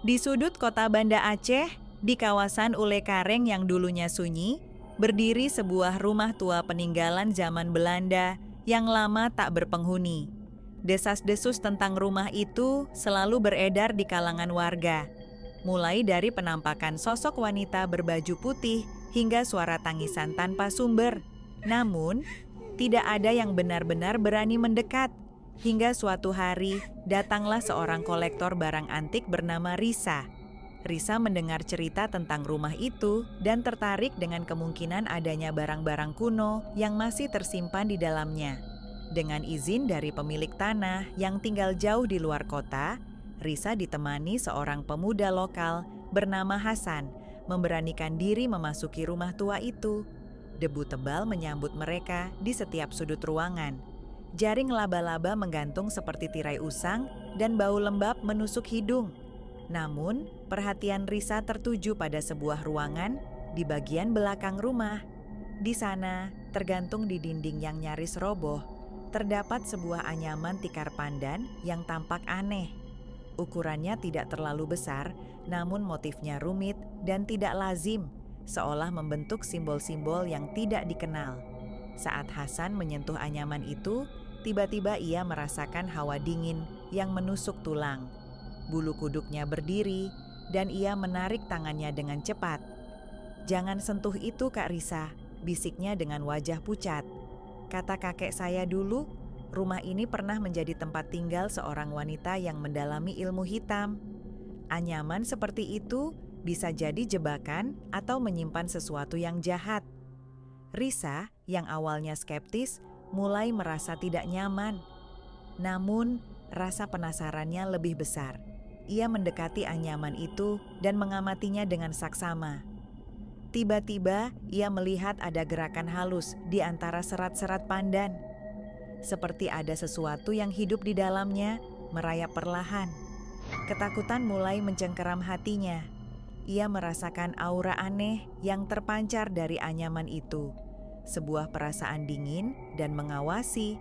Di sudut kota Banda Aceh, di kawasan Ule Kareng yang dulunya sunyi, berdiri sebuah rumah tua peninggalan zaman Belanda yang lama tak berpenghuni. Desas-desus tentang rumah itu selalu beredar di kalangan warga, mulai dari penampakan sosok wanita berbaju putih hingga suara tangisan tanpa sumber. Namun, tidak ada yang benar-benar berani mendekat. Hingga suatu hari, datanglah seorang kolektor barang antik bernama Risa. Risa mendengar cerita tentang rumah itu dan tertarik dengan kemungkinan adanya barang-barang kuno yang masih tersimpan di dalamnya. Dengan izin dari pemilik tanah yang tinggal jauh di luar kota, Risa ditemani seorang pemuda lokal bernama Hasan, memberanikan diri memasuki rumah tua itu. Debu tebal menyambut mereka di setiap sudut ruangan. Jaring laba-laba menggantung seperti tirai usang dan bau lembab menusuk hidung. Namun, perhatian Risa tertuju pada sebuah ruangan di bagian belakang rumah. Di sana, tergantung di dinding yang nyaris roboh, terdapat sebuah anyaman tikar pandan yang tampak aneh. Ukurannya tidak terlalu besar, namun motifnya rumit dan tidak lazim, seolah membentuk simbol-simbol yang tidak dikenal. Saat Hasan menyentuh anyaman itu, tiba-tiba ia merasakan hawa dingin yang menusuk tulang. Bulu kuduknya berdiri, dan ia menarik tangannya dengan cepat. "Jangan sentuh itu, Kak Risa," bisiknya dengan wajah pucat. "Kata kakek saya dulu, rumah ini pernah menjadi tempat tinggal seorang wanita yang mendalami ilmu hitam. Anyaman seperti itu bisa jadi jebakan atau menyimpan sesuatu yang jahat." Risa, yang awalnya skeptis, mulai merasa tidak nyaman. Namun, rasa penasarannya lebih besar. Ia mendekati anyaman itu dan mengamatinya dengan saksama. Tiba-tiba, ia melihat ada gerakan halus di antara serat-serat pandan. Seperti ada sesuatu yang hidup di dalamnya, merayap perlahan. Ketakutan mulai mencengkeram hatinya. Ia merasakan aura aneh yang terpancar dari anyaman itu. Sebuah perasaan dingin dan mengawasi.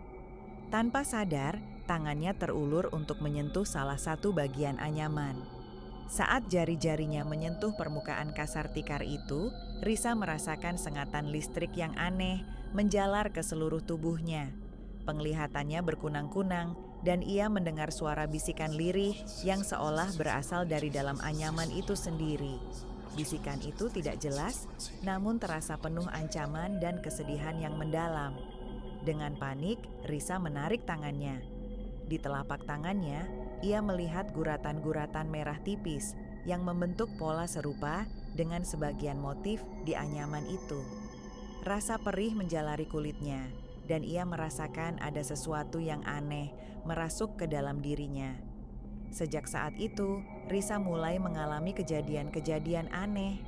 Tanpa sadar, tangannya terulur untuk menyentuh salah satu bagian anyaman. Saat jari-jarinya menyentuh permukaan kasar tikar itu, Risa merasakan sengatan listrik yang aneh menjalar ke seluruh tubuhnya. Penglihatannya berkunang-kunang dan ia mendengar suara bisikan lirih yang seolah berasal dari dalam anyaman itu sendiri. Bisikan itu tidak jelas, namun terasa penuh ancaman dan kesedihan yang mendalam. Dengan panik, Risa menarik tangannya. Di telapak tangannya, ia melihat guratan-guratan merah tipis yang membentuk pola serupa dengan sebagian motif di anyaman itu. Rasa perih menjalari kulitnya, dan ia merasakan ada sesuatu yang aneh merasuk ke dalam dirinya. Sejak saat itu, Risa mulai mengalami kejadian-kejadian aneh.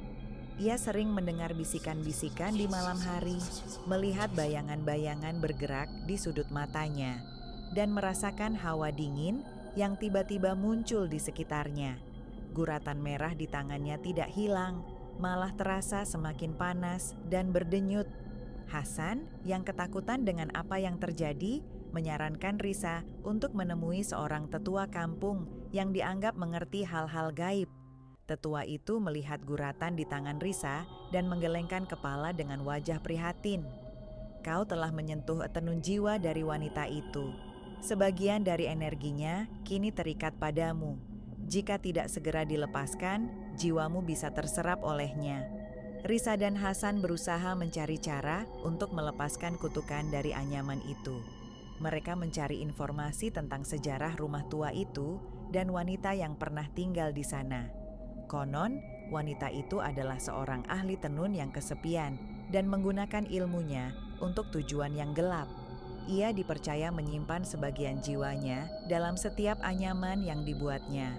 Ia sering mendengar bisikan-bisikan di malam hari, melihat bayangan-bayangan bergerak di sudut matanya, dan merasakan hawa dingin yang tiba-tiba muncul di sekitarnya. Guratan merah di tangannya tidak hilang, malah terasa semakin panas dan berdenyut. Hasan, yang ketakutan dengan apa yang terjadi, menyarankan Risa untuk menemui seorang tetua kampung yang dianggap mengerti hal-hal gaib. Tetua itu melihat guratan di tangan Risa dan menggelengkan kepala dengan wajah prihatin. "Kau telah menyentuh tenun jiwa dari wanita itu. Sebagian dari energinya kini terikat padamu. Jika tidak segera dilepaskan, jiwamu bisa terserap olehnya." Risa dan Hasan berusaha mencari cara untuk melepaskan kutukan dari anyaman itu. Mereka mencari informasi tentang sejarah rumah tua itu dan wanita yang pernah tinggal di sana. Konon, wanita itu adalah seorang ahli tenun yang kesepian dan menggunakan ilmunya untuk tujuan yang gelap. Ia dipercaya menyimpan sebagian jiwanya dalam setiap anyaman yang dibuatnya.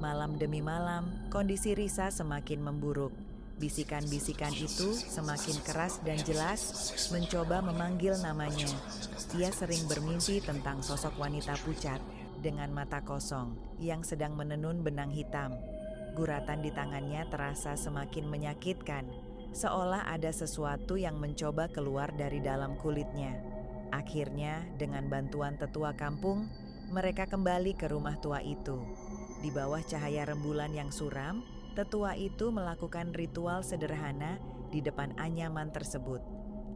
Malam demi malam, kondisi Risa semakin memburuk. Bisikan-bisikan itu semakin keras dan jelas, mencoba memanggil namanya. Ia sering bermimpi tentang sosok wanita pucat dengan mata kosong yang sedang menenun benang hitam. Guratan di tangannya terasa semakin menyakitkan, seolah ada sesuatu yang mencoba keluar dari dalam kulitnya. Akhirnya, dengan bantuan tetua kampung, mereka kembali ke rumah tua itu. Di bawah cahaya rembulan yang suram, tetua itu melakukan ritual sederhana di depan anyaman tersebut.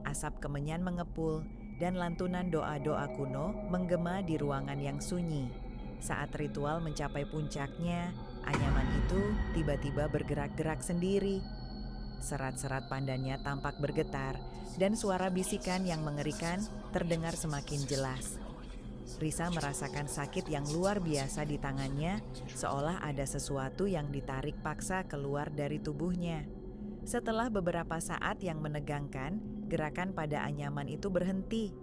Asap kemenyan mengepul dan lantunan doa-doa kuno menggema di ruangan yang sunyi. Saat ritual mencapai puncaknya, anyaman itu tiba-tiba bergerak-gerak sendiri. Serat-serat pandannya tampak bergetar dan suara bisikan yang mengerikan terdengar semakin jelas. Risa merasakan sakit yang luar biasa di tangannya, seolah ada sesuatu yang ditarik paksa keluar dari tubuhnya. Setelah beberapa saat yang menegangkan, gerakan pada anyaman itu berhenti.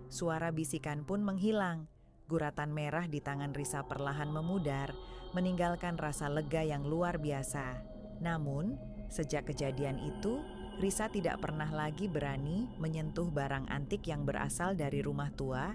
Suara bisikan pun menghilang. Guratan merah di tangan Risa perlahan memudar, meninggalkan rasa lega yang luar biasa. Namun, sejak kejadian itu, Risa tidak pernah lagi berani menyentuh barang antik yang berasal dari rumah tua